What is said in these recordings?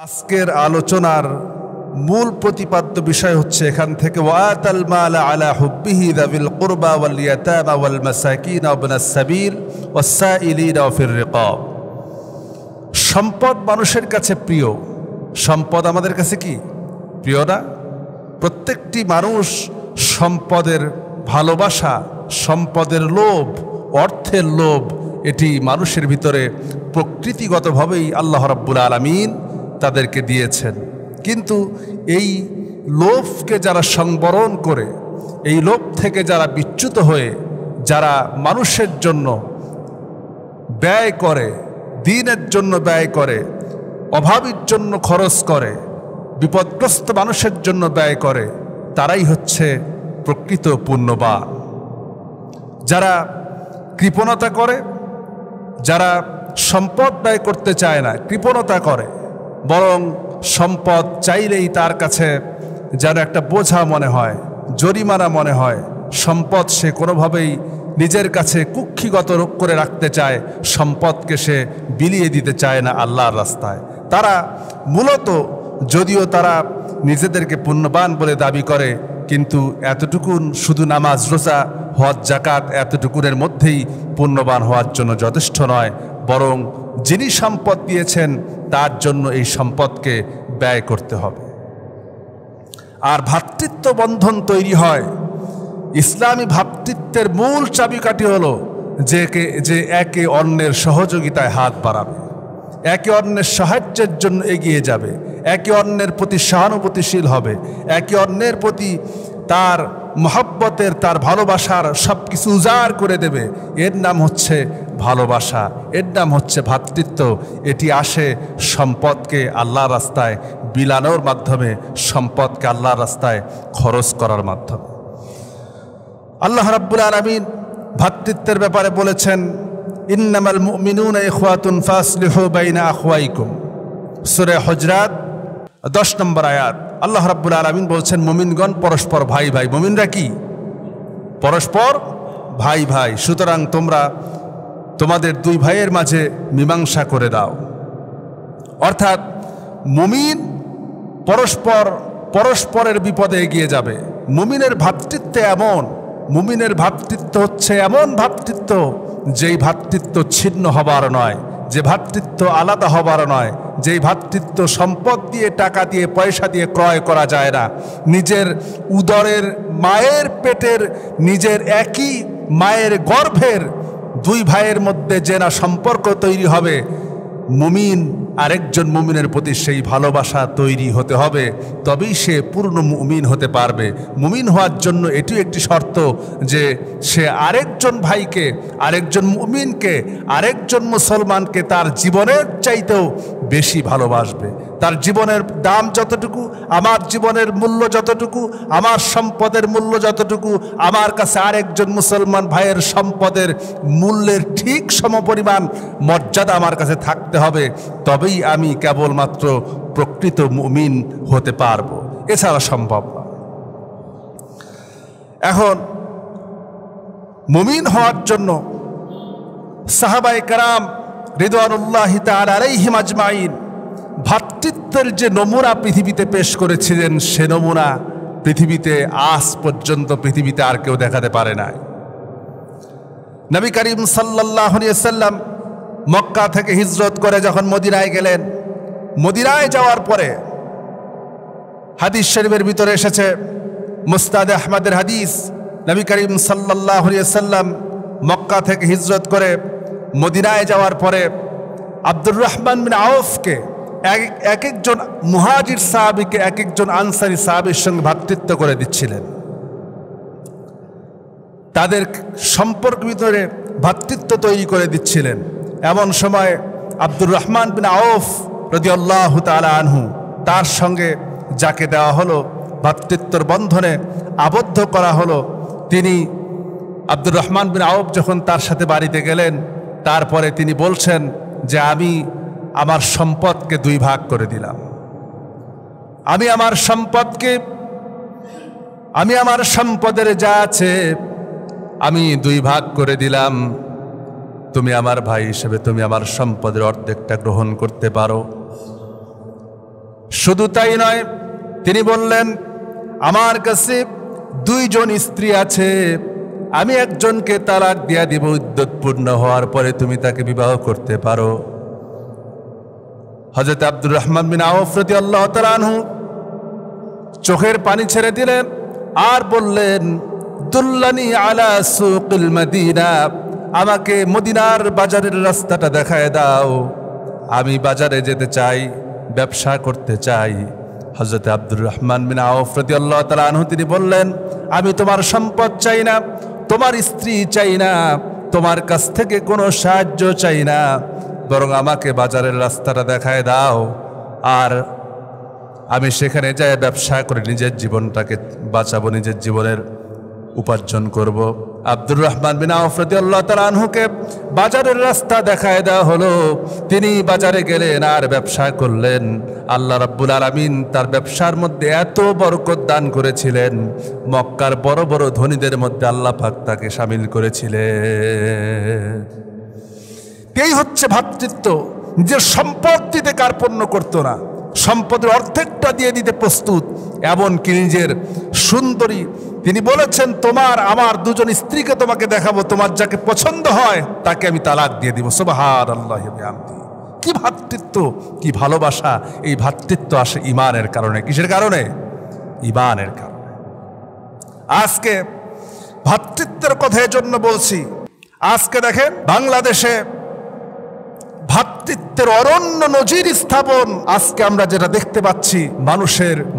আজকের আলোচনার মূল প্রতিপাদ্য বিষয় হচ্ছে এখান থেকে ওয়াতাল মাল আলা হুব্বিহি যাবিল কুরবা ওয়াল ইয়াতামা ওয়াল মাসাকিন ওয়া ইবনাস সাবিল ওয়াস সাইলিনা ওয়া ফির রিকাব। সম্পদ মানুষের কাছে প্রিয়। সম্পদ আমাদের কাছে কি প্রিয় না? প্রত্যেকটি মানুষ সম্পদের ভালোবাসা, সম্পদের লোভ, অর্থের লোভ, এটি মানুষের ভিতরে প্রকৃতিগতভাবেই আল্লাহ রাব্বুল আলামিন তাদেরকে দিয়েছেন। কিন্তু এই লোভকে যারা সংবরণ করে, এই লোভ থেকে যারা বিচ্যুত হয়ে যারা মানুষের জন্য ব্যয় করে, দিনের জন্য ব্যয় করে, অভাবীর জন্য খরচ করে, বিপদগ্রস্ত মানুষের জন্য ব্যয় করে, তারাই হচ্ছে প্রকৃত পুণ্যবান। যারা কৃপণতা করে, যারা সম্পদ ব্যয় করতে চায় না, কৃপণতা করে, বরং সম্পদ চাইলেই তার কাছে যেন একটা বোঝা মনে হয়, জরিমানা মনে হয়, সম্পদ সে কোনোভাবেই নিজের কাছে কুক্ষিগত করে রাখতে চায়, সম্পদকে সে বিলিয়ে দিতে চায় না আল্লাহর রাস্তায়। তারা মূলত, যদিও তারা নিজেদেরকে পুণ্যবান বলে দাবি করে, কিন্তু এতটুকুন শুধু নামাজ, রোজা, হজ, যাকাত এতটুকুনের মধ্যেই পুণ্যবান হওয়ার জন্য যথেষ্ট নয়, বরং যিনি সম্পদ দিয়েছেন তার জন্য এই সম্পদকে ব্যয় করতে হবে। আর ভ্রাতৃত্ব বন্ধন তৈরি হয়। ইসলামী ভ্রাতৃত্বের মূল চাবিকাঠি হলো যে একে অন্যের সহযোগিতায় হাত বাড়াবে, একে অন্যের সাহায্যের জন্য এগিয়ে যাবে, একে অন্যের প্রতি সহানুভূতিশীল হবে, একে অন্যের প্রতি তার মহব্বতের, তার ভালোবাসার সব কিছু উজাড় করে দেবে। এর নাম হচ্ছে ভালোবাসা, এর নাম হচ্ছে ভ্রাতৃত্ব। এটি আসে সম্পদকে আল্লাহর রাস্তায় বিলানোর মাধ্যমে, সম্পদকে আল্লাহর রাস্তায় খরচ করার মাধ্যমে। আল্লাহ রাব্বুল আলামিন ভ্রাতৃত্বের ব্যাপারে বলেছেন, ইন্নামাল মুমিনুনা ইখওয়াতুন ফাসলিহু বাইনা আখওয়াইকুম, সূরা হুজরাত 10 নম্বর আয়াত। আল্লাহ রাব্বুল আলামিন বলছেন, মুমিনগণ পরস্পর ভাই ভাই। মুমিনরা কি? পরস্পর ভাই ভাই। সুতরাং তোমরা তোমাদের দুই ভাইয়ের মাঝে মীমাংসা করে দাও। অর্থাৎ মুমিন পরস্পরের বিপদে এগিয়ে যাবে। মুমিনের ভ্রাতৃত্ব এমন, মুমিনের ভ্রাতৃত্ব হচ্ছে এমন ভ্রাতৃত্ব, যেই ভ্রাতৃত্ব ছিন্ন হবার নয়, যে ভ্রাতৃত্ব আলাদা হবার নয়, যেই ভ্রাতৃত্ব সম্পদ দিয়ে, টাকা দিয়ে, পয়সা দিয়ে ক্রয় করা যায় না। নিজের উদরের মায়ের পেটের, নিজের একই মায়ের গর্ভের দুই ভাইয়ের মধ্যে যে না সম্পর্ক তৈরি হবে, মুমিন আরেকজন মুমিনের প্রতি সেই ভালোবাসা তৈরি হতে হবে, তবেই সে পূর্ণ মুমিন হতে পারবে। মুমিন হওয়ার জন্য এটিও একটি শর্ত যে সে আরেকজন ভাইকে, আরেকজন মুমিনকে, আরেকজন মুসলমানকে তার জীবনের চাইতেও বেশি ভালোবাসবে। তার জীবনের দাম যতটুকু, আমার জীবনের মূল্য যতটুকু, আমার সম্পদের মূল্য যতটুকু, আমার কাছে আরেকজন মুসলমান ভাইয়ের সম্পদের মূল্যের ঠিক সমপরিমাণ মর্যাদা আমার কাছে থাকতে হবে, তবেই আমি কেবলমাত্র প্রকৃত মুমিন হতে পারবো, এছাড়া সম্ভব না। এখন মুমিন হওয়ার জন্য সাহাবায়ে কেরাম রিদওয়ানুল্লাহি তাআলা আলাইহিম আজমাইন ভ্রাতৃত্বের যে নমুনা পৃথিবীতে পেশ করেছিলেন, সে নমুনা পৃথিবীতে আজ পর্যন্ত পৃথিবীতে আর কেউ দেখাতে পারে নাই। নবী করিম সাল্লাল্লাহু আলাইহি ওয়াসাল্লাম মক্কা থেকে হিজরত করে যখন মদিনায় গেলেন, মদিনায় যাওয়ার পরে হাদিস শরীফের ভিতরে এসেছে, মুসনাদ আহমদের হাদিস, নবী করিম সাল্লাল্লাহু আলাইহি ওয়াসাল্লাম মক্কা থেকে হিজরত করে মদিনায় যাওয়ার পরে আব্দুর রহমান বিন আউফকে, এক একজন মুহাজির সাহাবীকে এক একজন আনসারী সাহাবীর সঙ্গে ভ্রাতৃত্ব করে দিচ্ছিলেন। তাদের সম্পর্ক ভিতরে ভ্রাতৃত্ব তৈরি করে দিচ্ছিলেন। এমন সময় আব্দুর রহমান বিন আউফ রাদিয়াল্লাহু তাআলা আনহু, তার সঙ্গে যাকে দেওয়া হলো, ভ্রাতৃত্বর বন্ধনে আবদ্ধ করা হলো, তিনি আব্দুর রহমান বিন আউফ যখন তার সাথে বাড়িতে গেলেন, তারপরে তিনি বলছেন যে আমি আমার সম্পদকে দুই ভাগ করে দিলাম। আমি আমার সম্পদের যা আছে আমি দুই ভাগ করে দিলাম। তুমি আমার ভাই হিসেবে তুমি আমার সম্পদের অর্ধেকটা গ্রহণ করতে পারো। শুধু তাই নয়, তিনি বললেন, আমার কাছে 2 জন স্ত্রী আছে, আমি একজনকে তালাক দিয়া দিব, ইদ্যত পূর্ণ হওয়ার পরে তুমি তাকে বিবাহ করতে পারো। হযরত আব্দুর রহমান বিন আওফ রাদিয়াল্লাহু তাআলা আনহু চোখের পানি ছেড়ে দিলেন আর বললেন, দুল্লানি আলা সুকিল মদিনা, আমাকে মদিনার বাজারের রাস্তাটা দেখায় দাও, আমি বাজারে যেতে চাই, ব্যবসা করতে চাই। হযরত আব্দুর রহমান বিন আওফ রাদিয়াল্লাহু তাআলা আনহু তিনি বললেন, আমি তোমার সম্পদ চাই না, তোমার স্ত্রী চাই না, তোমার কাছ থেকে কোনো সাহায্য চাই না, বরং আমাকে বাজারের রাস্তাটা দেখায় দাও, আর আমি সেখানে যাই ব্যবসা করে নিজের জীবনটাকে বাঁচাবো, নিজের জীবনের উপার্জন করব। আব্দুর রহমান বিন আওফ রাদিয়াল্লাহু তাআলা আনহুকে বাজারের রাস্তা দেখায় দেওয়া হলো। তিনি বাজারে গেলেন আর ব্যবসা করলেন। আল্লাহ রাব্বুল আলামিন তার ব্যবসার মধ্যে এত বরকত দান করেছিলেন, মক্কার বড় বড় ধনীদের মধ্যে আল্লাহ পাক তাকে শামিল করেছিলেন। এই হচ্ছে ভ্রাতৃত্ব। নিজের সম্পদ দিতে কার্পণ্য করতো না, সম্পদের অর্ধেকটা দিয়ে দিতে প্রস্তুত। এমনকি নিজের সুন্দরী, তিনি বলেছেন, তোমার আমার 2 জন স্ত্রীকে তোমাকে দেখাবো, তোমার যাকে পছন্দ হয় তাকে আমি তালাক দিয়ে দিব। সুবহানাল্লাহি ওয়া বিহামদিহি। কি ভ্রাতৃত্ব, কি ভালোবাসা! এই ভ্রাতৃত্ব আসে ঈমানের কারণে। কিসের কারণে? ঈমানের কারণে। আজকে ভ্রাতৃত্বের কথা এজন্য বলছি, আজকে দেখেন বাংলাদেশে ভ্রাতৃত্বের অরণ্য নজির স্থাপন। আজকে আমরা যেটা দেখতে পাচ্ছি,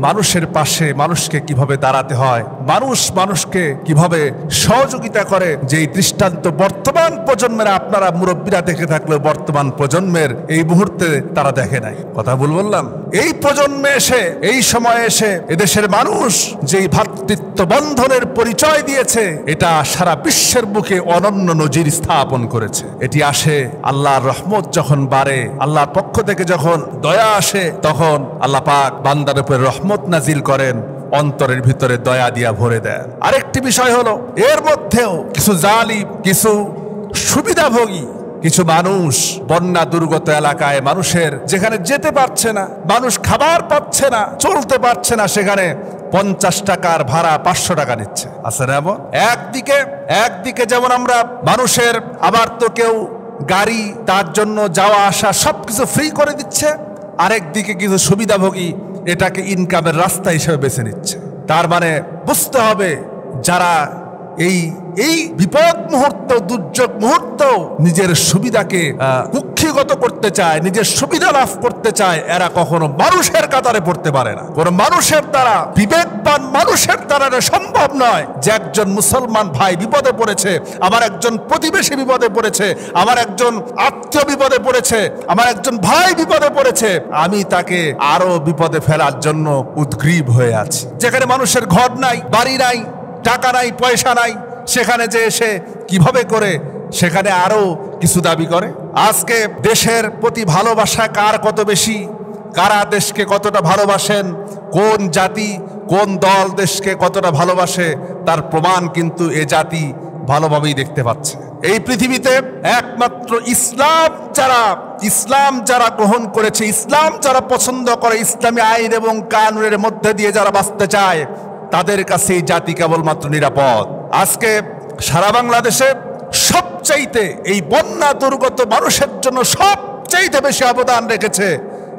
মানুষের পাশে মানুষকে কিভাবে দাঁড়াতে হয়, মানুষ মানুষকে কিভাবে সহযোগিতা করে, যেই দৃষ্টান্ত বর্তমান প্রজন্মের, আপনারা মুরব্বীরা দেখে থাকলেও বর্তমান প্রজন্মের এই মুহূর্তে তারা দেখে নাই। কথা বললাম, এই প্রজন্মে এসে, এই সময়ে এসে এদেশের মানুষ যেই ভ্রাতৃত্ব বন্ধনের পরিচয় দিয়েছে, এটা সারা বিশ্বের বুকে অনন্য নজির স্থাপন করেছে। এটি আসে আল্লাহর রহমত যখন বাড়ে, আল্লাহর পক্ষ থেকে যখন দয়া আসে, তখন আল্লাহ পাক বান্দার উপরে রহমত নাজিল করেন, অন্তরের ভিতরে দয়া দিয়া ভরে দেন। আরেকটি বিষয় হলো, এর মধ্যেও কিছু জালিম, কিছু সুবিধাভোগী, কিছু মানুষ বন্যা দুর্গত এলাকায়, মানুষের যেখানে যেতে পারছে না, মানুষ খাবার পাচ্ছে না, চলতে পারছে না, সেখানে 50 টাকার ভাড়া 500 টাকা নিচ্ছে। আছে না এমন? একদিকে যেমন আমরা মানুষের, আবার তো কেউ গাড়ি, তার জন্য যাওয়া আসা সবকিছু ফ্রি করে দিচ্ছে, আরেক দিকে কিছু সুবিধাভোগী এটাকে ইনকামের রাস্তা হিসেবে বেছে নিচ্ছে। তার মানে বুঝতে হবে, যারা এই বিপদ মুহূর্ত, দুর্যোগ মুহূর্ত নিজের সুবিধাকে কুক্ষিগত করতে চায়, নিজের সুবিধা লাভ করতে চায়, এরা কখনো মানুষের কাতারে পড়তে পারে না। কোন মানুষের দ্বারা, বিবেকবান মানুষের দ্বারা সম্ভব নয় যে একজন মুসলমান ভাই বিপদে পড়েছে, আমার একজন প্রতিবেশী বিপদে পড়েছে, আমার একজন আত্মীয় বিপদে পড়েছে, আমার একজন ভাই বিপদে পড়েছে, আমি তাকে আরো বিপদে ফেলার জন্য উদ্গ্রীব হয়ে আছি। যেখানে মানুষের ঘর নাই, বাড়ি নাই, টাকা নাই, পয়সা নাই, সেখানে যে এসে কিভাবে করে সেখানে আরো কিছু দাবি করে। আজকে দেশের প্রতি ভালোবাসা কার কত বেশি, কারা দেশকে কতটা ভালোবাসেন, কোন জাতি, কোন দল দেশকে কতটা ভালোবাসে, তার প্রমাণ কিন্তু এ জাতি ভালোভাবেই দেখতে পাচ্ছে। এই পৃথিবীতে একমাত্র ইসলাম যারা গ্রহণ করেছে, ইসলাম যারা পছন্দ করে, ইসলামী আইন এবং কানুনের মধ্যে দিয়ে যারা বাঁচতে চায়, তাদের কাছে এই জাতি কেবলমাত্র নিরাপদ। আজকে সারা বাংলাদেশে সবচাইতে এই বন্যা দুর্গত মানুষের জন্য সবচাইতে বেশি অবদান রেখেছে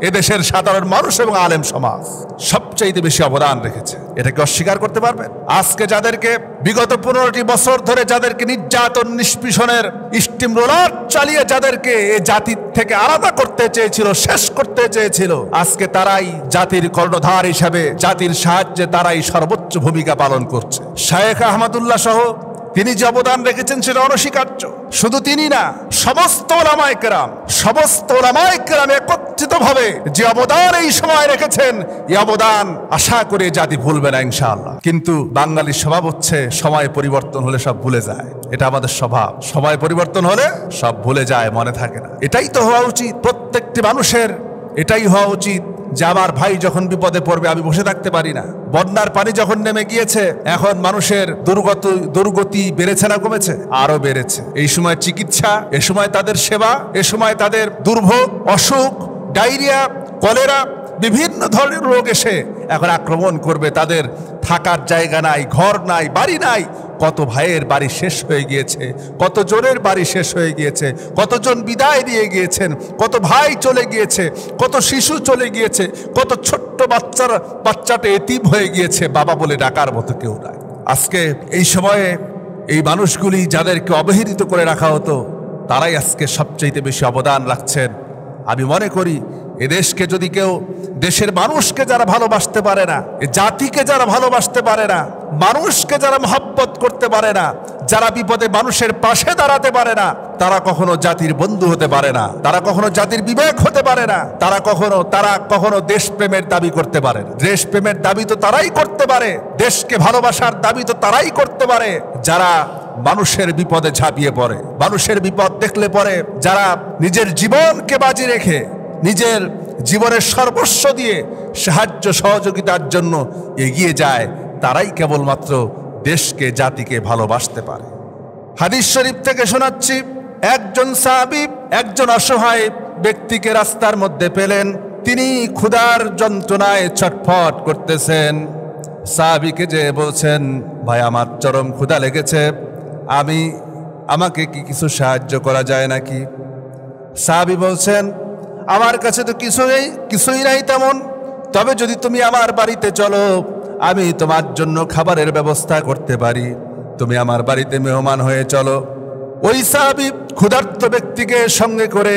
এদেশের সাধারণ মানুষ এবং আলেম সমাজ, সবচাইতে বেশি অবদান রেখেছে। এটাকে অস্বীকার করতে পারবেন? আজকে যাদেরকে বিগত 15টি বছর ধরে যাদেরকে নির্যাতন, নিষ্পীষণের স্টিম রোলার চালিয়ে যাদেরকে এই জাতির থেকে আলাদা করতে চেয়েছিল, শেষ করতে চেয়েছিল, আজকে তারাই জাতির কর্ণধার হিসাবে, জাতির সাহায্যে তারাই সর্বোচ্চ ভূমিকা পালন করছে। শায়েখ আহমদুল্লাহ সহ তিনি যে অবদান রেখেছেন সেটা অনস্বীকার্য। শুধু তিনি না, সমস্ত ওলামায়ে কেরাম একত্রিতভাবে যে অবদান এই সময় রেখেছেন, এই অবদান আশা করে জাতি ভুলবে না ইনশাআল্লাহ। কিন্তু বাঙালির স্বভাব হচ্ছে সময় পরিবর্তন হলে সব ভুলে যায়। এটা আমাদের স্বভাব, সময় পরিবর্তন হলে সব ভুলে যায়, মনে থাকে না। এটাই তো হওয়া উচিত, প্রত্যেকটি মানুষের এটাই হওয়া উচিত যে আমার ভাই যখন বিপদে পড়বে আমি বসে থাকতে পারি না। বন্যার পানি যখন নেমে গিয়েছে, এখন মানুষের দুর্গতি বেড়েছে না কমেছে? আরো বেড়েছে। এই সময় চিকিৎসা, এ সময় তাদের সেবা, এ সময় তাদের দুর্ভোগ, অসুখ, ডায়রিয়া, কলেরা, বিভিন্ন ধরনের রোগ এসে এখন আক্রমণ করবে। তাদের থাকার জায়গা নাই, ঘর নাই, বাড়ি নাই। কত ভাইয়ের বাড়ি শেষ হয়ে গিয়েছে, কত জনের বাড়ি শেষ হয়ে গিয়েছে, কতজন বিদায় দিয়ে গিয়েছেন, কত ভাই চলে গিয়েছে, কত শিশু চলে গিয়েছে, কত ছোট্ট বাচ্চাটা এতিম হয়ে গিয়েছে, বাবা বলে ডাকার মতো কেউ নাই। আজকে এই সময়ে এই মানুষগুলি যাদেরকে অবহেলিত করে রাখা হতো, তারাই আজকে সবচেয়ে বেশি অবদান রাখছেন। আমি মনে করি এদেশকে যদি কেউ, দেশের মানুষকে যারা ভালোবাসতে পারে না, জাতিকে যারা ভালোবাসতে পারে না, মানুষকে যারা মহব্বত করতে পারে না, যারা বিপদে মানুষের পাশে দাঁড়াতে পারে না, তারা কখনো জাতির বন্ধু হতে পারে না, তারা কখনো জাতির বিবেক হতে পারে না, তারা কখনো দেশপ্রেমের দাবি করতে পারে না। দেশপ্রেমের দাবি তো তারাই করতে পারে, দেশকে ভালোবাসার দাবি তো তারাই করতে পারে যারা মানুষের বিপদে ঝাঁপিয়ে পড়ে, মানুষের বিপদ দেখলে পরে যারা নিজের জীবনকে বাজি রেখে, নিজের জীবনের সর্বস্ব দিয়ে সাহায্য সহযোগিতার জন্য এগিয়ে যায়, তারাই কেবলমাত্র দেশকে, জাতিকে ভালোবাসতে পারে। হাদিস শরীফ থেকে শোনাচ্ছি, একজন সাহাবী একজন অসহায় ব্যক্তিকে রাস্তার মধ্যে পেলেন। তিনি ক্ষুধার যন্ত্রণায় ছটফট করতেছেন। সাহাবীকে যে বলছেন, ভাই আমার চরম ক্ষুধা লেগেছে, আমাকে কি কিছু সাহায্য করা যায় নাকি? সাহাবী বলছেন, আমার কাছে তো কিছুই নাই তেমন, তবে যদি তুমি আমার বাড়িতে চলো, আমি তোমার জন্য খাবারের ব্যবস্থা করতে পারি, তুমি আমার বাড়িতে মেহমান হয়ে চলো। ওই সাহাবী ক্ষুধার্ত ব্যক্তিকে সঙ্গে করে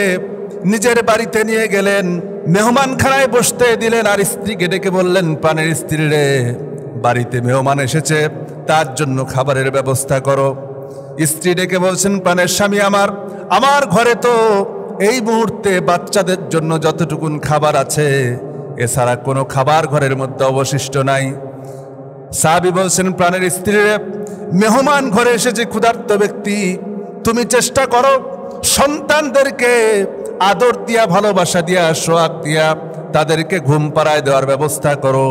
নিজের বাড়িতে নিয়ে গেলেন, মেহমানখানায় বসতে দিলেন, আর স্ত্রীকে ডেকে বললেন, প্রাণের স্ত্রী রে, বাড়িতে মেহমান এসেছে, তার জন্য খাবারের ব্যবস্থা করো। স্ত্রী ডেকে বলছেন, প্রাণের স্বামী আমার ঘরে তো এই মুহূর্তে বাচ্চাদের জন্য যতটুকুন খাবার আছে, এছাড়া কোনো খাবার ঘরের মধ্যে অবশিষ্ট নাই। সাহাবী বলছেন, প্রাণের স্ত্রী রে, মেহমান ঘরে এসেছে ক্ষুধার্ত ব্যক্তি, তুমি চেষ্টা করো সন্তানদেরকে আদর দিয়া, ভালোবাসা দিয়া, সোহাগ দিয়া তাদেরকে ঘুম পাড়ায় দেওয়ার ব্যবস্থা করো।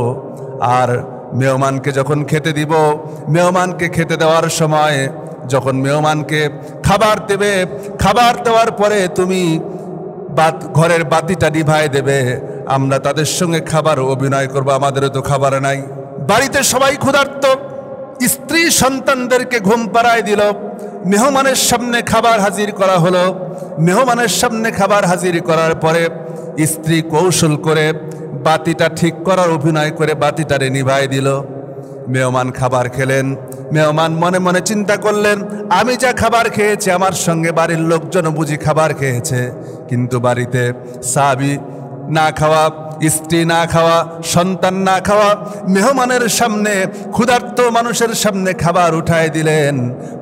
আর মেহমানকে যখন খেতে দিব, মেহমানকে খেতে দেওয়ার সময় যখন মেহমানকে খাবার দেবে, খাবার দেওয়ার পরে তুমি ঘরের বাতিটা নিভায় দেবে, আমরা তাদের সঙ্গে খাবার অভিনয় করবো, আমাদেরও তো খাবার নাই। বাড়িতে সবাই ক্ষুধার্ত, স্ত্রী সন্তানদেরকে ঘুম পাড়ায় দিল, মেহমানের সামনে খাবার হাজির করা হলো। মেহমানের সামনে খাবার হাজির করার পরে স্ত্রী কৌশল করে বাতিটা ঠিক করার অভিনয় করে বাতিটারে নিভায় দিল। মেহমান খাবার খেলেন। মেহমান মনে মনে চিন্তা করলেন, আমি যা খাবার খেয়েছি, আমার সঙ্গে বাড়ির লোকজন বুঝি খাবার খেয়েছে, কিন্তু বাড়িতে সাহাবী না খাওয়া, স্ত্রী না খাওয়া, সন্তান না খাওয়া, মেহমানের সামনে, ক্ষুধার্ত মানুষের সামনে খাবার উঠায় দিলেন।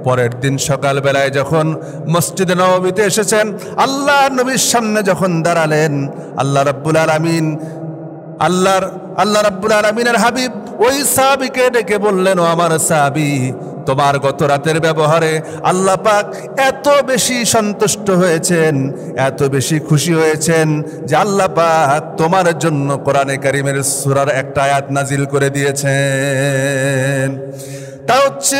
পরের দিন সকালবেলায় যখন মসজিদে নববীতে এসেছেন, আল্লাহ নবীর সামনে যখন দাঁড়ালেন, আল্লাহ রাব্বুল আলামিনের হাবিব ওই সাহাবীকে ডেকে বললেন, ও আমার সাহাবী, তোমার গত রাতের ব্যবহারে আল্লাহ পাক এত বেশি সন্তুষ্ট হয়েছেন, এত বেশি খুশি হয়েছেন যে আল্লাহ পাক তোমার জন্য কোরআনে কারীমের সূরার একটা আয়াত নাজিল করে দিয়েছেন। তা হচ্ছে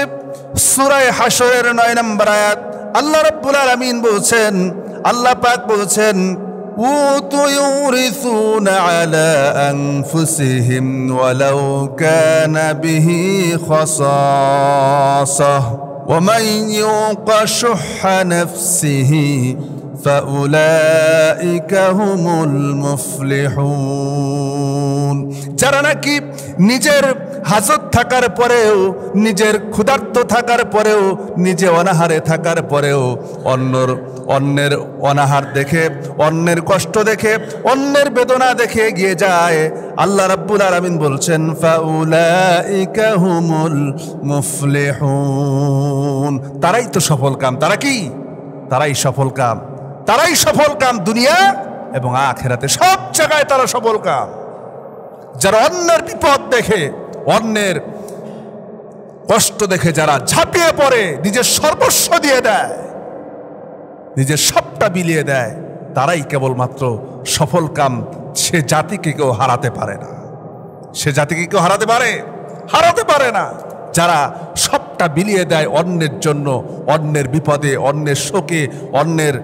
সূরা হাশরের 9 নম্বর আয়াত। আল্লাহ রাব্বুল আলামিন বলছেন, আল্লাহ পাক বলছেন, يورثون على أنفسهم ولو كان به خصاصة ومن يوق شح نفسه فأولئك هم المفلحون। যারা নাকি নিজের হাজত থাকার পরেও, নিজের ক্ষুধার্ত থাকার পরেও, নিজে অনাহারে থাকার পরেও অন্যের অনাহার দেখে, অন্যের কষ্ট দেখে, অন্যের বেদনা দেখে এগিয়ে যায়, আল্লাহ রাব্বুল আলামিন বলছেন, ফাউলাইকা হুমুল মুফলিহুন। তারাই তো সফল কাম। তারা কি? তারাই সফল কাম। তারাই সফল কাম দুনিয়া এবং আখিরাতে, সব জায়গায় তারা সফল কাম। যারা অন্যের বিপদ দেখে, অন্যের কষ্ট দেখে যারা ঝাঁপিয়ে পড়ে, নিজের সর্বস্ব দিয়ে দেয়, নিজের সবটা বিলিয়ে দেয়, তারাই কেবলমাত্র সফল কাম। সে জাতিকে কেউ হারাতে পারে না। সে জাতিকে কেউ হারাতে পারে না। যারা সবটা বিলিয়ে দেয় অন্যের জন্য, অন্যের বিপদে, অন্যের শোকে, অন্যের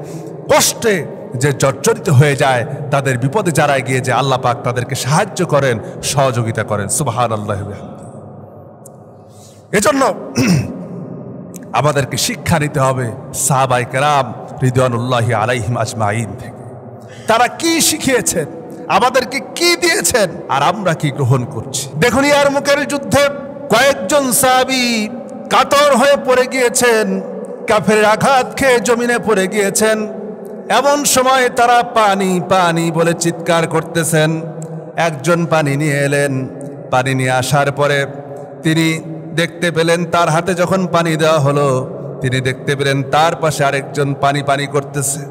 কষ্টে, যে জর্জরিত হয়ে যায়, তাদের বিপদে যারা গিয়ে যে আল্লাহ পাক তাদেরকে সাহায্য করেন, সহযোগিতা করেন। সুবহানাল্লাহ। এজন্য আমাদেরকে শিক্ষা নিতে হবে সাহাবায়ে কেরাম রিদওয়ানুল্লাহি আলাইহিম আজমাইন থেকে। তারা কি শিখিয়েছেন, আমাদেরকে কি দিয়েছেন, আর আমরা কি গ্রহণ করছি। দেখুন, ইয়ারমুকের যুদ্ধে কয়েকজন সাহাবী কাতর হয়ে পড়ে গিয়েছেন, কাফেরের আঘাত খেয়ে জমিনে পড়ে গিয়েছেন। এমন সময় তারা পানি পানি বলে চিৎকার করতেছেন। একজন পানি নিয়ে এলেন। পানি নিয়ে আসার পরে তিনি দেখতে পেলেন, তার হাতে যখন পানি দেওয়া হলো, তিনি দেখতে পেলেন তার পাশে আরেকজন পানি পানি করতেছে।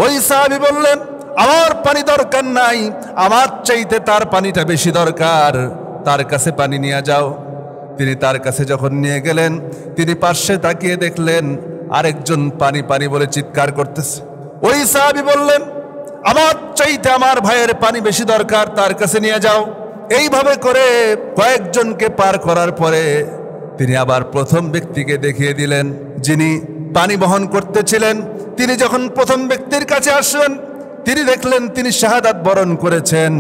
ওই সাহাবী বললেন, আমার পানি দরকার নাই, আমার চাইতে তার পানিটা বেশি দরকার, তার কাছে পানি নিয়ে যাও। তিনি তার কাছে যখন নিয়ে গেলেন, তিনি পাশে তাকিয়ে দেখলেন আরেকজন পানি পানি বলে চিৎকার করতেছে। ওই সাহাবী বললেন, আমার চাইতে আমার ভাইয়ের পানি বেশি দরকার, তার কাছে নিয়ে যাও। এইভাবে করে কয়েকজনকে পার করার পরে তিনি আবার প্রথম ব্যক্তিকে দেখিয়ে দিলেন, যিনি পানি বহন করতেছিলেন। তিনি যখন প্রথম ব্যক্তির কাছে আসলেন, তিনি দেখলেন তিনি শাহাদাত বরণ করেছেন।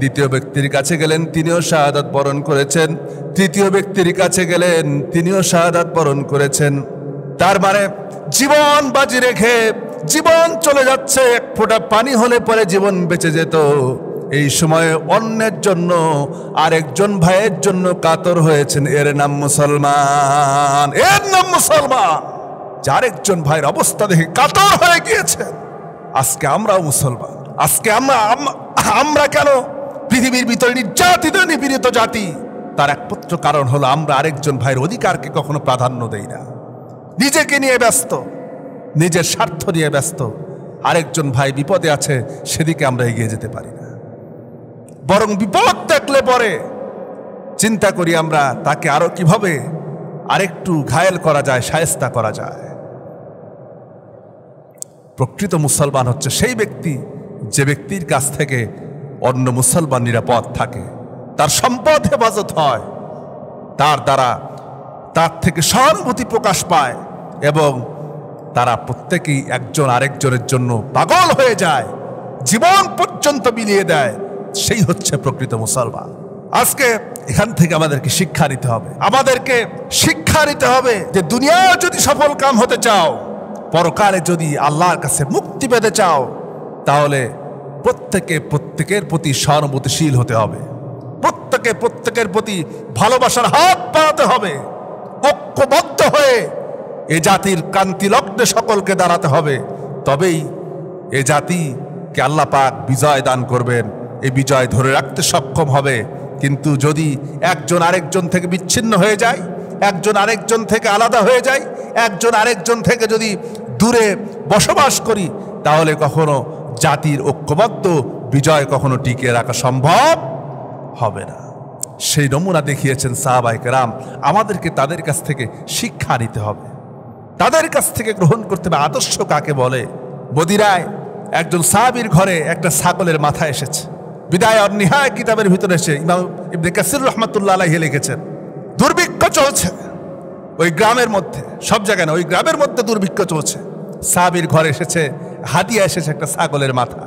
দ্বিতীয় ব্যক্তির কাছে গেলেন, তিনিও শাহাদাত বরণ করেছেন। তৃতীয় ব্যক্তির কাছে গেলেন, তিনিও শাহাদাত বরণ করেছেন। তার মানে জীবন বাজি রেখে জীবন চলে যাচ্ছে, এক ফোঁটা পানি হলে পরে জীবন বেঁচে যেত। এই সময়ে অন্যের জন্য, আরেকজন ভাইয়ের জন্য কাতর হয়েছেন। এর নাম মুসলমান, এর নাম মুসলমান। যার একজন ভাইয়ের অবস্থা দেখে কাতর হয়ে গিয়েছে। আজকে আমরাও মুসলমান। আজকে আমরা কেন পৃথিবীর ভিতরে নির্যাতিত নিপীড়িত জাতি? তার একমাত্র কারণ হলো আমরা আরেকজন ভাইয়ের অধিকারকে কখনো প্রাধান্য দেই না। নিজেকে নিয়ে ব্যস্ত, নিজের স্বার্থ নিয়ে ব্যস্ত। আরেকজন ভাই বিপদে আছে, সেদিকে আমরা এগিয়ে যেতে পারি না। বরং বিপদ দেখলে পরে চিন্তা করি আমরা তাকে আরো কিভাবে আরেকটু ঘায়েল করা যায়, শায়েস্তা করা যায়। প্রকৃত মুসলমান হচ্ছে সেই ব্যক্তি যে ব্যক্তির কাছ থেকে অন্য মুসলমান নিরাপদ থাকে, তার সম্পদ হেফাজত হয়, তার দ্বারা তার থেকে সহানুভূতি প্রকাশ পায় এবং তারা প্রত্যেকেই একজন আরেকজনের জন্য পাগল হয়ে যায়, জীবন পর্যন্ত বিলিয়ে দেয়। সেই হচ্ছে প্রকৃত মুসলমান। আজকে এখান থেকে আমাদেরকে শিক্ষা নিতে হবে। আমাদেরকে শিক্ষা নিতে হবে যে দুনিয়া যদি সফল কাম হতে চাও, পরকালে যদি আল্লাহর কাছে মুক্তি পেতে চাও, তাহলে প্রত্যেকের প্রতি সহানুভূতিশীল হতে হবে। প্রত্যেকের প্রতি ভালোবাসার হাত বাড়াতে হবে। ঐক্যবদ্ধ হয়ে এ জাতির ক্রান্তি লগ্নে সকলকে দাঁড়াতে হবে। তবেই এ জাতিকে আল্লাহ পাক বিজয় দান করবেন, এই বিজয় ধরে রাখতে সক্ষম হবে। কিন্তু যদি একজন আরেকজন থেকে বিচ্ছিন্ন হয়ে যায়, একজন আরেকজন থেকে আলাদা হয়ে যায়, একজন আরেকজন থেকে যদি দূরে বসবাস করি, তাহলে কখনো জাতির ঐক্যবদ্ধ বিজয় কখনো টিকিয়ে রাখা সম্ভব হবে না। সেই নমুনা দেখিয়েছেন সাহাবায়ে কেরাম। আমাদেরকে তাদের কাছ থেকে শিক্ষা নিতে হবে, তাদের কাছ থেকে গ্রহণ করতে হবে। আদর্শ কাকে বলে? মদিনায় একজন সাহাবীর ঘরে একটা ছাগলের মাথা এসেছে। বিদায় আর নিহায় কিতাবের ভিতরে এসে ইমাম ইবনে কাসির রাহমাতুল্লাহ আলাইহি লিখেছেন, দুর্ভিক্ষ চলছে ওই গ্রামের মধ্যে, সব জায়গায় না, ওই গ্রামের মধ্যে দুর্ভিক্ষ চলছে। সাহাবীর ঘরে এসেছে, হাদিয়া এসেছে একটা ছাগলের মাথা।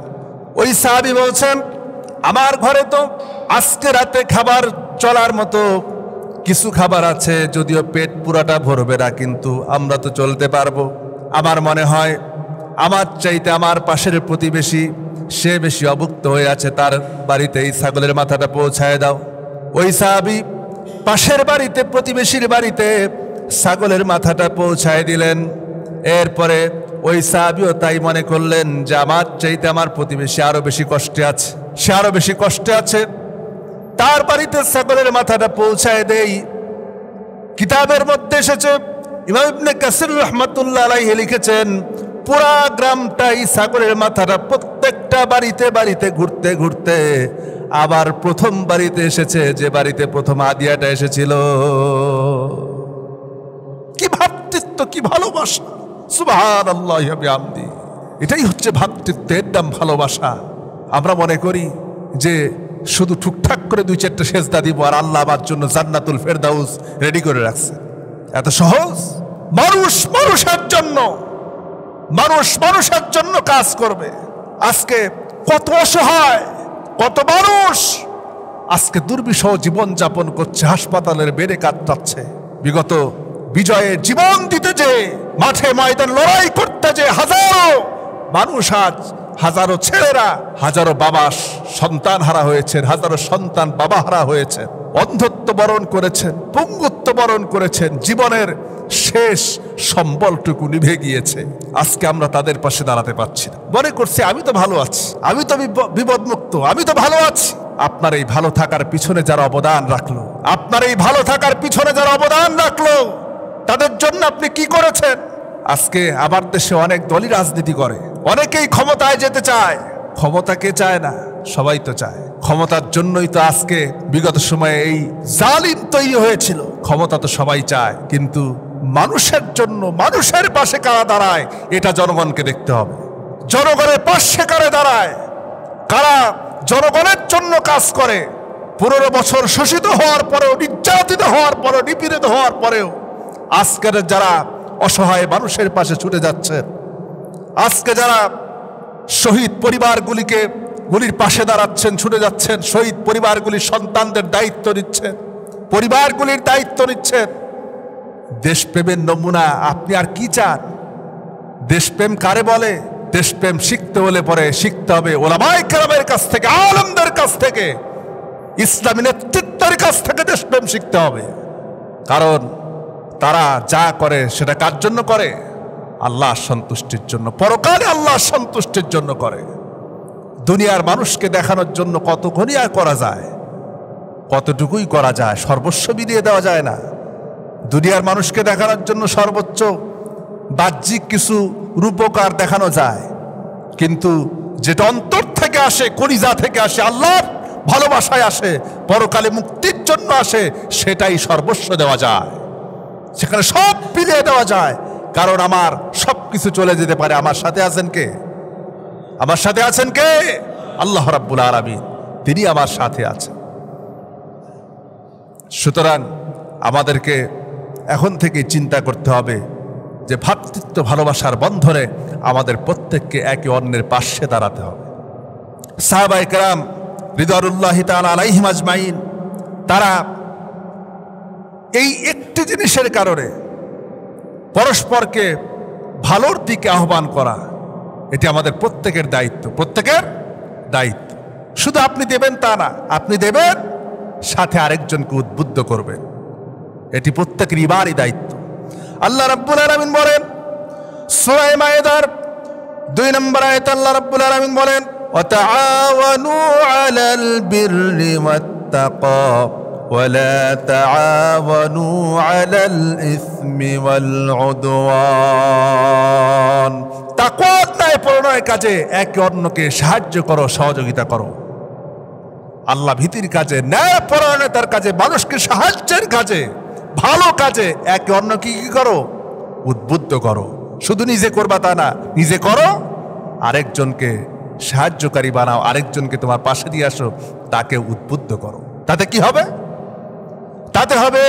ওই সাহাবী বলছেন, আমার ঘরে তো আজকে রাতে খাবার চলার মতো কিছু খাবার আছে, যদিও পেট পুরাটা ভরবে না, কিন্তু আমরা তো চলতে পারবো। আমার মনে হয় আমার চাইতে আমার পাশের প্রতিবেশী সে বেশি অভুক্ত হয়ে আছে, তার বাড়িতে এই ছাগলের মাথাটা পৌঁছায় দাও। ওই সাহাবী পাশের বাড়িতে, প্রতিবেশীর বাড়িতে ছাগলের মাথাটা পৌঁছায় দিলেন। এরপরে ওই সাহাবীও তাই মনে করলেন যে আমার চাইতে আমার প্রতিবেশী আরো বেশি কষ্টে আছে, সে আরো বেশি কষ্টে আছে, তার বাড়িতে ছাগলের মাথাটা পৌঁছায় দেই। কিতাবের মধ্যে এসেছে, ইমাম ইবনে কাসির রাহমাতুল্লাহ আলাইহি লিখেছেন, পুরা গ্রামটাই ছাগলের মাথাটা প্রত্যেকটা বাড়িতে বাড়িতে ঘুরতে ঘুরতে আবার প্রথম বাড়িতে এসেছে, যে বাড়িতে প্রথম হাদিয়াটা এসেছিল। কি ভ্রাতৃত্ব, কি ভালোবাসা! সুবহানাল্লাহি ওয়া বিহামদি। এটাই হচ্ছে ভ্রাতৃত্বের নাম, ভালোবাসা। আমরা মনে করি যে শুধু ঠুকঠাক করে 2-4টা সেজদা দিব আর আল্লাহ আমার জন্য জান্নাতুল ফেরদাউস রেডি করে রাখছে। এত সহজ? মানুষের জন্য মানুষ মানুষের জন্য কাজ করবে। আজকে কত অসহায়, কত মানুষ আজকে দুর্বিষহ জীবন যাপন করছে, হাসপাতালের বেডে কাটাচ্ছে। বিগত বিজয়ে জীবন দিতে যে, মাঠে ময়দান লড়াই করতে যে হাজারো মানুষ, আজ হাজারো ছেলেরা, হাজারো বাবা সন্তান হারা হয়েছেন, হাজারো সন্তান বাবা হারা হয়েছেন, অন্ধত্ব বরণ করেছেন, পঙ্গুত্ব বরণ করেছেন, জীবনের শেষ সম্বলটুকু নিভে গিয়েছে। আজকে আমরা তাদের পাশে দাঁড়াতে পারছি না। মনে করছি আমি তো ভালো আছি, আমি তো বিপদমুক্ত, আমি তো ভালো আছি। আপনার এই ভালো থাকার পিছনে যারা অবদান রাখলো, আপনার এই ভালো থাকার পিছনে যারা অবদান রাখলো, তাদের জন্য আপনি কি করেছেন? আজকে আমার দেশে অনেক দলই রাজনীতি করে, অনেকেই ক্ষমতায় যেতে চায়। ক্ষমতা কে চায় না? সবাই তো চায়। ক্ষমতার জন্যই তো আজকে বিগত সময়ে এই জালিম তৈরি হয়েছিল। ক্ষমতা তো সবাই চায়, কিন্তু মানুষের জন্য, মানুষের পাশে কারা দাঁড়ায় এটা জনগণকে দেখতে হবে। জনগণের পাশে কারা দাঁড়ায়, কারা জনগণের জন্য কাজ করে। 15 বছর শোষিত হওয়ার পরেও, নির্যাতিত হওয়ার পরেও, নিপীড়িত হওয়ার পরেও আজকের যারা অসহায় মানুষের পাশে ছুটে যাচ্ছেন, আজকে যারা শহীদ পরিবারগুলির পাশে দাঁড়াচ্ছেন, ছুটে যাচ্ছেন, শহীদ পরিবারগুলির সন্তানদের দায়িত্ব নিচ্ছেন, পরিবারগুলির দায়িত্ব নিচ্ছেন, দেশপ্রেমের নমুনা আপনি আর কি চান? দেশপ্রেম কারে বলে? দেশপ্রেম শিখতে হলে পরে শিখতে হবে ওলামায়ে কেরামের কাছ থেকে, আলেমদের কাছ থেকে, ইসলামী নেতৃত্বের কাছ থেকে দেশপ্রেম শিখতে হবে। কারণ তারা যা করে সেটা কার জন্য করে? আল্লাহর সন্তুষ্টির জন্য, পরকালে আল্লাহর সন্তুষ্টির জন্য করে। দুনিয়ার মানুষকে দেখানোর জন্য কতক্ষণই আর করা যায়, কতটুকুই করা যায়, সর্বস্ব বিলিয়ে দেওয়া যায় না। দুনিয়ার মানুষকে দেখানোর জন্য সর্বোচ্চ বাহ্যিক কিছু রূপকার দেখানো যায়, কিন্তু যেটা অন্তর থেকে আসে, কলিজা থেকে আসে, আল্লাহর ভালোবাসায় আসে, পরকালে মুক্তির জন্য আসে, সেটাই সর্বস্ব দেওয়া যায়, সেখানে সব বিলিয়ে দেওয়া যায়। কারণ আমার সবকিছু চলে যেতে পারে, আমার সাথে আছেন কে? আমার সাথে আছেন কে? আল্লাহ রাব্বুল আলামিন, তিনি আমার সাথে আছেন। সুতরাং আমাদেরকে এখন থেকে চিন্তা করতে হবে যে ভ্রাতৃত্ব ভালোবাসার বন্ধনে আমাদের প্রত্যেককে একে অন্যের পাশে দাঁড়াতে হবে। সাহাবায়ে কেরাম রিদওয়ানুল্লাহি তাআলা আলাইহিম আজমাইন, তারা এই একটি জিনিসের কারণে পরস্পরকে ভালোর দিকে আহ্বান করা, এটি আমাদের প্রত্যেকের দায়িত্ব, প্রত্যেকের দায়িত্ব। শুধু আপনি দেবেন তা না, আপনি দেবেন সাথে আরেকজনকে উদ্বুদ্ধ করবেন, এটি প্রত্যেকের ইবারই দায়িত্ব। আল্লাহ রাব্বুল আলামিন বলেন সূরা মায়েদার 2 নম্বর আয়াতে আল্লাহ রাব্বুল আলামিন বলেন, ওয়াতাআওয়ানু আলাল বিররি ওয়াত্তাকা ওয়ালা তাআওয়ানু আলাল ইসমি ওয়াল উদওয়ান। তাকওয়া ন্যায়পরায়ণের কাজে একে অন্যকে সাহায্য করো, সহযোগিতা করো। আল্লাহ ভীতির কাজে, ন্যায়পরায়ণতার কাজে, মানুষকে সাহায্যের কাজে, ভালো কাজে একে অন্যকে কি করো? উদ্বুদ্ধ করো। শুধু নিজে করবা তা না, নিজে করো, আরেকজনকে সাহায্যকারী বানাও, আরেকজনকে তোমার পাশে দিয়ে আসো, তাকে উদ্বুদ্ধ করো। তাতে কি হবে? তাতে হবে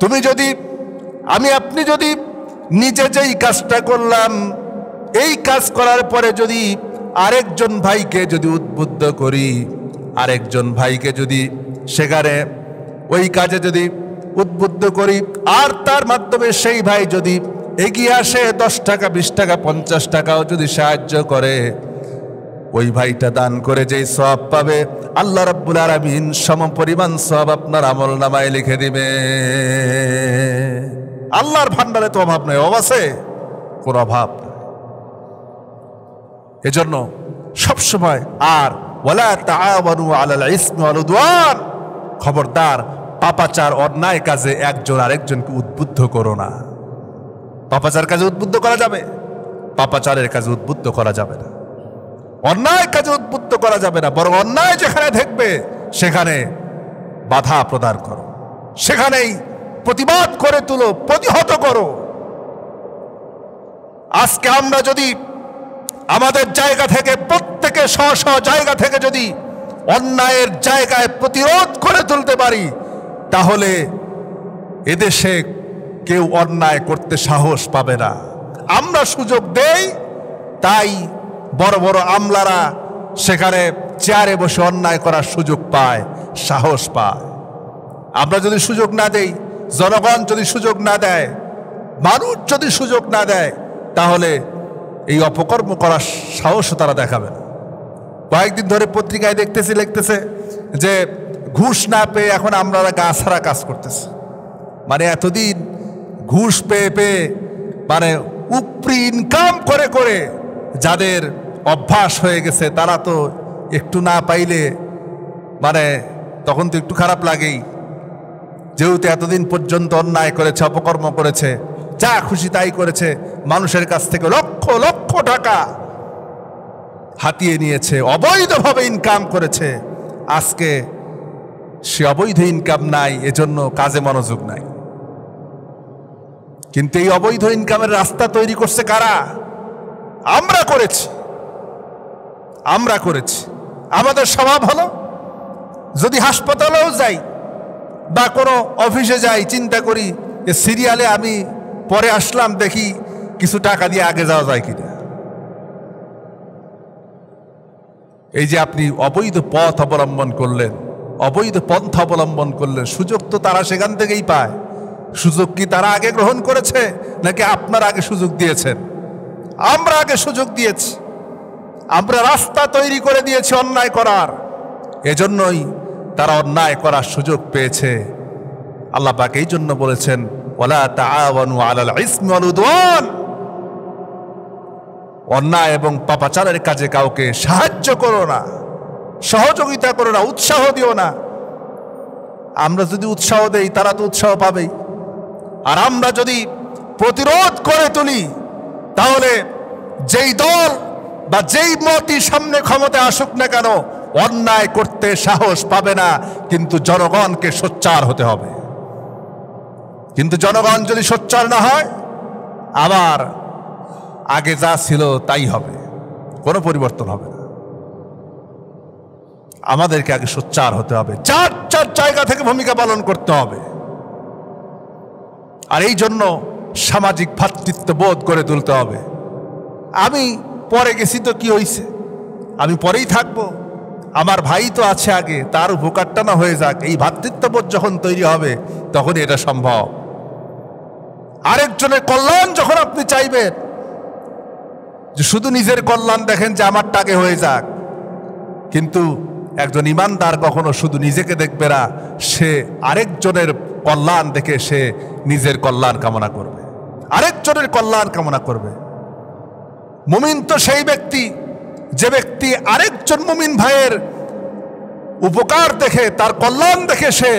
তুমি যদি, আপনি যদি নিজে যেই কাজটা করলাম, এই কাজ করার পরে যদি আরেকজন ভাইকে যদি উদ্বুদ্ধ করি, আরেকজন ভাইকে যদি সেখানে ওই কাজে যদি উদ্বুদ্ধ করি, আর তার মাধ্যমে সেই ভাই যদি এগিয়ে আসে, 10 টাকা 20 টাকা 50 টাকাও যদি সাহায্য করে, ওই ভাইটা দান করে যেই সওয়াব পাবে, আল্লাহ রাব্বুল আলামিন সমপরিমাণ সওয়াব আপনার আমলনামায় লিখে দিবে। আল্লাহর ভান্ডারে তো অভাব নাই, অভাব আছে? কোনো অভাব নাই। এজন্য সবসময় আর ওয়ালা তাআওয়ানু আলাল ইসমি ওয়াল উদওয়ান, খবরদার পাপাচার অন্যায় কাজে একজন আরেকজনকে উদ্বুদ্ধ করো না। পাপাচার কাজে উদ্বুদ্ধ করা যাবে? পাপাচারের কাজে উদ্বুদ্ধ করা যাবে না, অন্যায় কাজে উদ্বুদ্ধ করা যাবে না। বরং অন্যায় যেখানে দেখবে সেখানে বাধা প্রদান করো, সেখানেই প্রতিবাদ করে তুলো, প্রতিহত করো। আজকে আমরা যদি আমাদের জায়গা থেকে, প্রত্যেকে স্ব স্ব জায়গা থেকে যদি অন্যায়ের জায়গায় প্রতিরোধ করে তুলতে পারি, তাহলে এদেশে কেউ অন্যায় করতে সাহস পাবে না। আমরা সুযোগ দেই, তাই বড় বড় আমলারা সেখানে চেয়ারে বসে অন্যায় করার সুযোগ পায়, সাহস পায়। আমরা যদি সুযোগ না দেই, জনগণ যদি সুযোগ না দেয়, মানুষ যদি সুযোগ না দেয়, তাহলে এই অপকর্ম করার সাহসও তারা দেখাবে না। কয়েকদিন ধরে পত্রিকায় লিখতেছে যে ঘুষ না পেয়ে এখন আমরা গা ছাড়া কাজ করতেছে। মানে এতদিন ঘুষ পেয়ে পেয়ে মানে উপরি ইনকাম করে করে যাদের অভ্যাস হয়ে গেছে, তারা তো একটু না পাইলে মানে তখন তো একটু খারাপ লাগেই। যেহেতু এতদিন পর্যন্ত অন্যায় করেছে, অপকর্ম করেছে, যা খুশি তাই করেছে, মানুষের কাছ থেকে লক্ষ লক্ষ টাকা হাতিয়ে নিয়েছে, অবৈধভাবে ইনকাম করেছে। আজকে সে অবৈধ ইনকাম নাই, এজন্য কাজে মনোযোগ নাই। কিন্তু এই অবৈধ ইনকামের রাস্তা তৈরি করছে কারা? আমরা করেছি। আমাদের স্বভাব হলো যদি হাসপাতালেও যাই বা কোনো অফিসে যাই, চিন্তা করি যে সিরিয়ালে আমি পরে আসলাম, দেখি কিছু টাকা দিয়ে আগে যাওয়া যায় কিনা। এই যে আপনি অবৈধ পথ অবলম্বন করলেন, অবৈধ পন্থা অবলম্বন করলেন, সুযোগ তো তারা সেখান থেকেই পায়। সুযোগ কি তারা আগে গ্রহণ করেছে নাকি আপনার আগে সুযোগ দিয়েছেন? আমরা আগে সুযোগ দিয়েছি, আমরা রাস্তা তৈরি করে দিয়েছি অন্যায় করার, এজন্যই তারা অন্যায় করার সুযোগ পেয়েছে। আল্লাহ পাক এই জন্য বলেছেন ওয়ালা তাআওয়ানু আলাল ইসমি ওয়াল উদওয়ান, অন্যায় এবং পাপাচারের কাজে কাউকে সাহায্য করো না, সহযোগিতা করো না, উৎসাহ দিও না। আমরা যদি উৎসাহ দেই, তারা তো উৎসাহ পাবেই। আর আমরা যদি প্রতিরোধ করে তুলি, তাহলে যেই দল বা যেই মতই সামনে ক্ষমতায় আসুক না কেন, অন্যায় করতে সাহস পাবে না। কিন্তু জনগণকে সোচ্চার হতে হবে। কিন্তু জনগণ যদি সোচ্চার না হয়, আবার আগে যা ছিল তাই হবে, কোনো পরিবর্তন হবে না। আমাদেরকে আগে সোচ্চার হতে হবে, চার চার জায়গা থেকে ভূমিকা পালন করতে হবে। আর এই জন্য সামাজিক ভ্রাতৃত্ববোধ গড়ে তুলতে হবে। আমি পরে গেছি তো কি হয়েছে, আমি পরেই থাকবো, আমার ভাই তো আছে আগে, তার উপকারটা না হয়ে যাক, এই ভ্রাতৃত্ববোধ যখন তৈরি হবে তখন এটা সম্ভব। আরেকজনের কল্যাণ যখন আপনি চাইবেন, যে শুধু নিজের কল্যাণ দেখেন যে আমারটা আগে হয়ে যাক, কিন্তু একজন ইমানদার কখনো শুধু নিজেকে দেখবে না, সে আরেকজনের কল্যাণ দেখে সে নিজের কল্যাণ কামনা করবে, আরেকজনের কল্যাণ কামনা করবে। মুমিন তো সেই ব্যক্তি যে ব্যক্তি আরেকজন মুমিন ভাইয়ের উপকার দেখে, তার কল্যাণ দেখে সে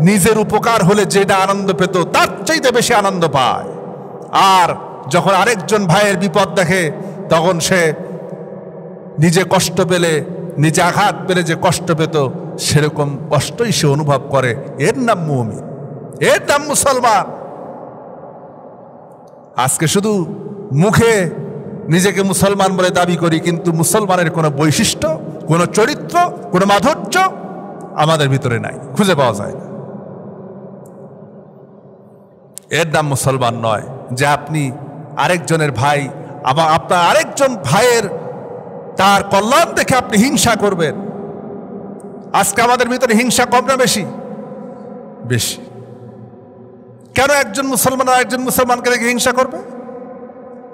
নিজের উপকার হলে যেটা আনন্দ পেত তার চাইতে বেশি আনন্দ পায়। আর যখন আরেকজন ভাইয়ের বিপদ দেখে, তখন সে নিজে কষ্ট পেলে, নিজে আঘাত পেলে যে কষ্ট পেত, সেরকম কষ্টই সে অনুভব করে। এর নাম মুমিন, এর নাম মুসলমান। আজকে শুধু মুখে নিজেকে মুসলমান বলে দাবি করি, কিন্তু মুসলমানের কোনো বৈশিষ্ট্য, কোনো চরিত্র, কোনো মাধুর্য আমাদের ভিতরে নাই, খুঁজে পাওয়া যায় না। এর নাম মুসলমান নয় যে আপনি আরেকজনের ভাই, আবার আপনার আরেকজন ভাইয়ের তার কল্যাণ দেখে আপনি হিংসা করবেন। আজকে আমাদের ভিতরে হিংসা কম না বেশি? বেশি। কেন একজন মুসলমান আর একজন মুসলমানকে দেখে হিংসা করবে?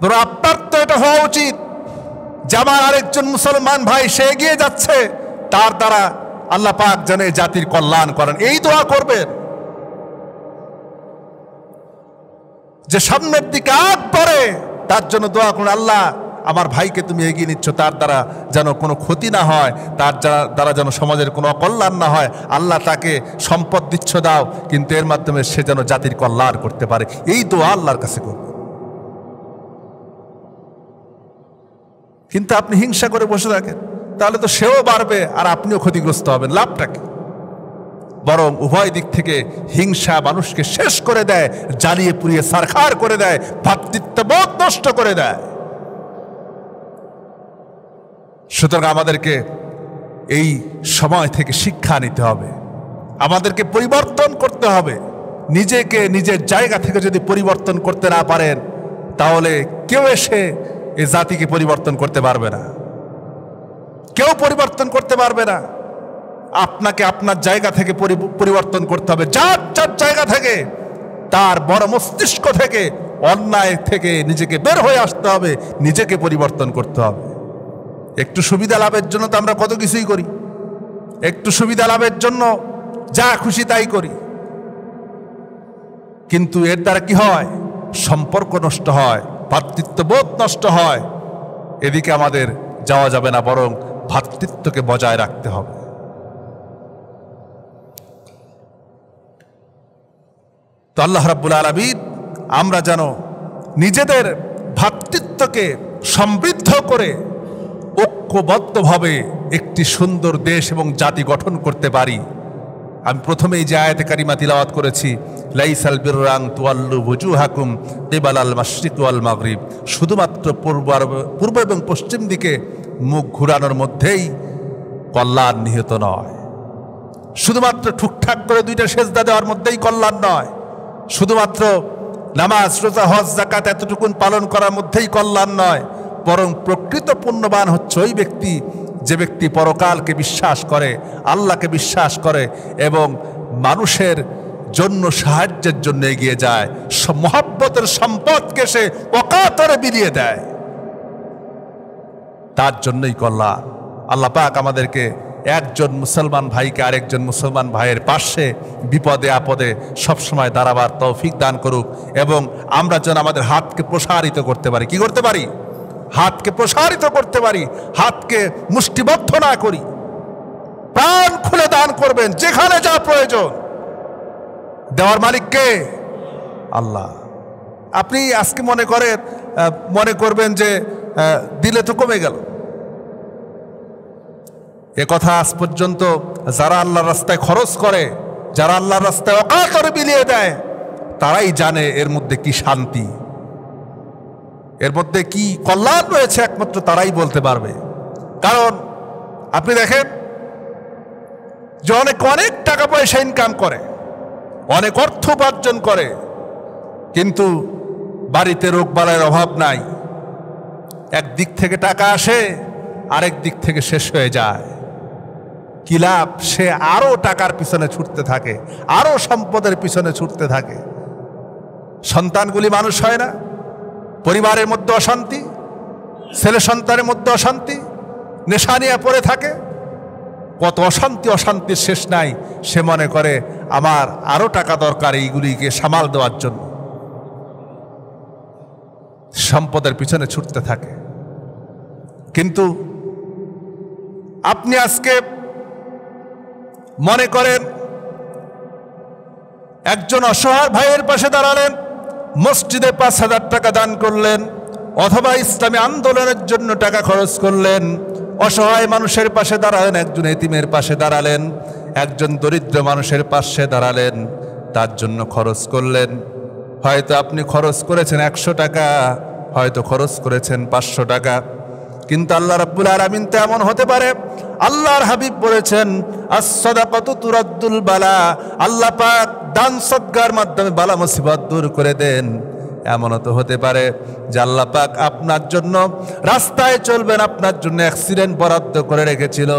ধরো আপনার তো এটা হওয়া উচিত যে আমার আরেকজন মুসলমান ভাই সে এগিয়ে যাচ্ছে, তার দ্বারা আল্লাহ পাক যেন জাতির কল্যাণ করেন, এই দোয়া করবেন। যে সামনের দিকে আগ পড়ে তার জন্য দোয়া করুন, আল্লাহ আমার ভাইকে তুমি এগিয়ে নিচ্ছ, তার দ্বারা যেন কোনো ক্ষতি না হয়, তার দ্বারা যেন সমাজের কোনো অকল্যাণ না হয়। আল্লাহ তাকে সম্পদ দিচ্ছ দাও, কিন্তু এর মাধ্যমে সে যেন জাতির কল্যাণ করতে পারে, এই দোয়া আল্লাহর কাছে করবে। কিন্তু আপনি হিংসা করে বসে থাকেন, তাহলে তো সেও বাড়বে আর আপনিও ক্ষতিগ্রস্ত হবেন, লাভটা কি? বরং উভয় দিক থেকে হিংসা মানুষকে শেষ করে দেয়, জ্বালিয়ে পুড়িয়ে ছারখার করে দেয়, ভ্রাতৃত্ববোধ নষ্ট করে দেয়। সুতরাং আমাদেরকে এই সময় থেকে শিক্ষা নিতে হবে, আমাদেরকে পরিবর্তন করতে হবে। নিজেকে নিজের জায়গা থেকে যদি পরিবর্তন করতে না পারেন, তাহলে কেউ এসে এই জাতিকে পরিবর্তন করতে পারবে না, কেউ পরিবর্তন করতে পারবে না। আপনাকে আপনার জায়গা থেকে পরিবর্তন করতে হবে, যার যার জায়গা থেকে, তার বড় মস্তিষ্ক থেকে, অন্যায় থেকে নিজেকে বের হয়ে আসতে হবে, নিজেকে পরিবর্তন করতে হবে। একটু সুবিধা লাভের জন্য তো আমরা কত কিছুই করি, একটু সুবিধা লাভের জন্য যা খুশি তাই করি, কিন্তু এর দ্বারা কি হয়? সম্পর্ক নষ্ট হয়, ভ্রাতৃত্ববোধ নষ্ট হয়। এদিকে আমাদের যাওয়া যাবে না, বরং ভ্রাতৃত্বকে বজায় রাখতে হবে। তো আল্লাহ রাব্বুল আলামিন আমরা যেন নিজেদের ভ্রাতৃত্বকে সমৃদ্ধ করে ঐক্যবদ্ধভাবে একটি সুন্দর দেশ এবং জাতি গঠন করতে পারি। আমি প্রথমেই যে আয়াতে কারিমা তিলাওয়াত করেছি, লাইসাল বিররা আন তুওয়াল্লু ওয়ুজুহাকুম কিবালাল মাশরিক ওয়াল মাগরিব, শুধুমাত্র পূর্ব এবং পশ্চিম দিকে মুখ ঘুরানোর মধ্যেই কল্যাণ নিহিত নয়, শুধুমাত্র ঠুকঠাক করে দুইটা সেজদা দেওয়ার মধ্যেই কল্যাণ নয়, শুধুমাত্র নামাজ রোজা হজ যাকাত এতটুকুন পালন করার মধ্যেই কল্যাণ নয়, বরং প্রকৃত পুণ্যবান হচ্ছে ওই ব্যক্তি যে ব্যক্তি পরকালকে বিশ্বাস করে, আল্লাহকে বিশ্বাস করে এবং মানুষের জন্য সাহায্যের জন্য এগিয়ে যায়, মহব্বতের সম্পদকে সে অকাতরে বিলিয়ে দেয়, তার জন্যই কল্যাণ। আল্লাহ পাক আমাদেরকে একজন মুসলমান ভাইকে আরেকজন মুসলমান ভাইয়ের পাশে বিপদে আপদে সবসময় দাঁড়াবার তৌফিক দান করুক, এবং আমরা যেন আমাদের হাতকে প্রসারিত করতে পারি। কি করতে পারি? হাতকে প্রসারিত করতে পারি, হাতকে মুষ্টিবদ্ধ না করি। প্রাণ খুলে দান করবেন, যেখানে যা প্রয়োজন। দেওয়ার মালিক কে? আল্লাহ। আপনি আজকে মনে করবেন যে দিলে তো কমে গেল। এ কথা আজ পর্যন্ত যারা আল্লাহর রাস্তায় খরচ করে, যারা আল্লাহর রাস্তায় অকাতরে বিলিয়ে দেয়, তারাই জানে এর মধ্যে কি শান্তি, এর মধ্যে কি কল্যাণ রয়েছে, একমাত্র তারাই বলতে পারবে। কারণ আপনি দেখেন যে অনেক টাকা পয়সা ইনকাম করে, অনেক অর্থ উপার্জন করে, কিন্তু বাড়িতে রোগবালাইয়ের অভাব নাই। একদিক থেকে টাকা আসে, আরেক দিক থেকে শেষ হয়ে যায়। কি লাভ? সে আরো টাকার পিছনে ছুটতে থাকে, আরো সম্পদের পিছনে ছুটতে থাকে। সন্তানগুলি মানুষ হয় না, পরিবারের মধ্যে অশান্তি, ছেলে সন্তানের মধ্যে অশান্তি, নেশা নিয়ে পড়ে থাকে, কত অশান্তির শেষ নাই। সে মনে করে আমার আরো টাকা দরকার এইগুলিকে সামাল দেওয়ার জন্য, সম্পদের পিছনে ছুটতে থাকে। কিন্তু আপনি আজকে মনে করেন একজন অসহায় ভাইয়ের পাশে দাঁড়ালেন, মসজিদে 5,000 টাকা দান করলেন, অথবা ইসলামী আন্দোলনের জন্য টাকা খরচ করলেন, অসহায় মানুষের পাশে দাঁড়ালেন, একজন এতিমের পাশে দাঁড়ালেন, একজন দরিদ্র মানুষের পাশে দাঁড়ালেন, তার জন্য খরচ করলেন। হয়তো আপনি খরচ করেছেন 100 টাকা, হয়তো খরচ করেছেন 500 টাকা, কিন্তু আল্লাহ রাব্বুল আলামিন তো এমন হতে পারে, আল্লাহর হাবিব বলেছেন আস-সাদাকাতু তুরাদ্দুল বালা, আল্লাহ পাক দান সদকার মাধ্যমে বালা মুসিবত দূর করে দেন। এমনও তো হতে পারে যে আল্লাহ পাক আপনার জন্য রাস্তায় চলবেন, আপনার জন্য অ্যাক্সিডেন্ট বরাদ্দ করে রেখেছিল।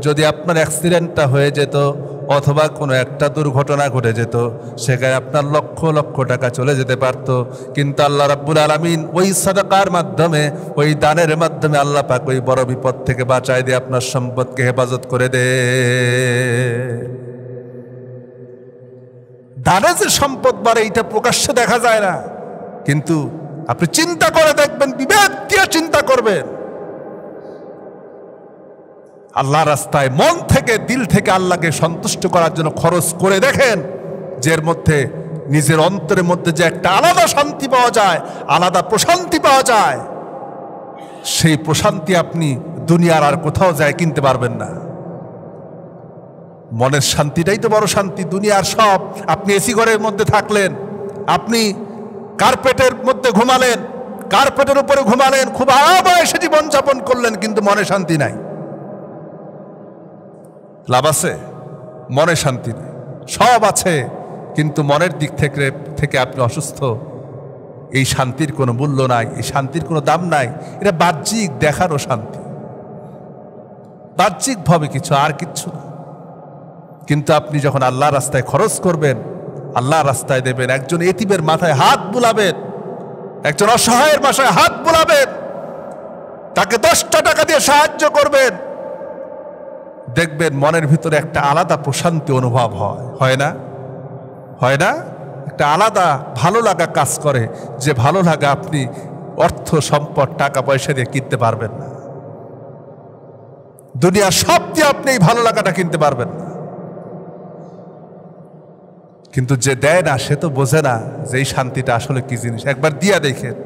যদি আপনার অ্যাক্সিডেন্টটা হয়ে যেত অথবা কোনো একটা দুর্ঘটনা ঘটে যেত, সেখানে আপনার লক্ষ লক্ষ টাকা চলে যেতে পারত, কিন্তু আল্লাহ রাব্বুল আলামিন ওই সাদাকার মাধ্যমে, ওই দানের মাধ্যমে আল্লাহ পাক ওই বড় বিপদ থেকে বাঁচায় দিয়ে আপনার সম্পদকে হেফাজত করে দে। দানে যে সম্পদ বাড়ে এইটা প্রকাশ্যে দেখা যায় না, কিন্তু আপনি চিন্তা করে দেখবেন, বিবেক দিয়ে চিন্তা করবেন, আল্লাহ রাস্তায় মন থেকে দিল থেকে আল্লাহকে সন্তুষ্ট করার জন্য খরচ করে দেখেন, যে এর মধ্যে নিজের অন্তরের মধ্যে যে একটা আলাদা শান্তি পাওয়া যায়, আলাদা প্রশান্তি পাওয়া যায়, সেই প্রশান্তি আপনি দুনিয়ার আর কোথাও যায় কিনতে পারবেন না। মনের শান্তিটাই তো বড় শান্তি। দুনিয়ার সব, আপনি এসি ঘরের মধ্যে থাকলেন, আপনি কার্পেটের মধ্যে ঘুমালেন, কার্পেটের উপরে ঘুমালেন, খুব আরামে জীবন যাপন করলেন, কিন্তু মনে শান্তি নাই। লাভ আছে? মনে শান্তি নেই। সব আছে কিন্তু মনের দিক থেকে আপনি অসুস্থ, এই শান্তির কোনো মূল্য নাই, এই শান্তির কোনো দাম নাই। এটা বাহ্যিক দেখারও শান্তি, বাহ্যিকভাবে কিছু, আর কিচ্ছু না। কিন্তু আপনি যখন আল্লাহর রাস্তায় খরচ করবেন, আল্লাহর রাস্তায় দেবেন, একজন এতিমের মাথায় হাত বুলাবেন, একজন অসহায়ের মাথায় হাত বুলাবেন, তাকে 10টা টাকা দিয়ে সাহায্য করবেন, দেখবেন মনের ভিতরে একটা আলাদা প্রশান্তি অনুভব হয় না? হয় না? একটা আলাদা ভালো লাগা কাজ করে, যে ভালো লাগা আপনি অর্থ সম্পদ টাকা পয়সা দিয়ে কিনতে পারবেন না। দুনিয়ার সব দিয়ে আপনি এই ভালো লাগাটা কিনতে পারবেন না। কিন্তু যে দেয় না সে তো বোঝে না যে এই শান্তিটা আসলে কি জিনিস। একবার দিয়া দেখেন,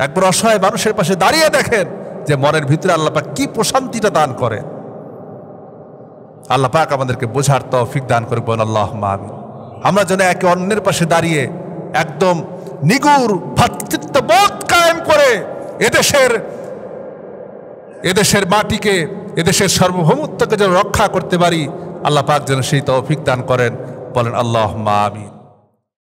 একবার অসহায় মানুষের পাশে দাঁড়িয়ে দেখেন যে মনের ভিতরে আল্লাহ পাক কি প্রশান্তিটা দান করে। আল্লাহ পাক আমাদেরকে বোঝার তৌফিক দান করে, বলেন আল্লাহুম্মা আমিন। আমরা যেন একে অন্যের পাশে দাঁড়িয়ে একদম নিগুড় ভ্রাতৃত্ববোধ কায়েম করে এদেশের মাটিকে, এদেশের সার্বভৌমত্বকে যেন রক্ষা করতে পারি। আল্লাহ পাক যেন সেই তৌফিক দান করেন, বলেন আল্লাহুম্মা আমিন।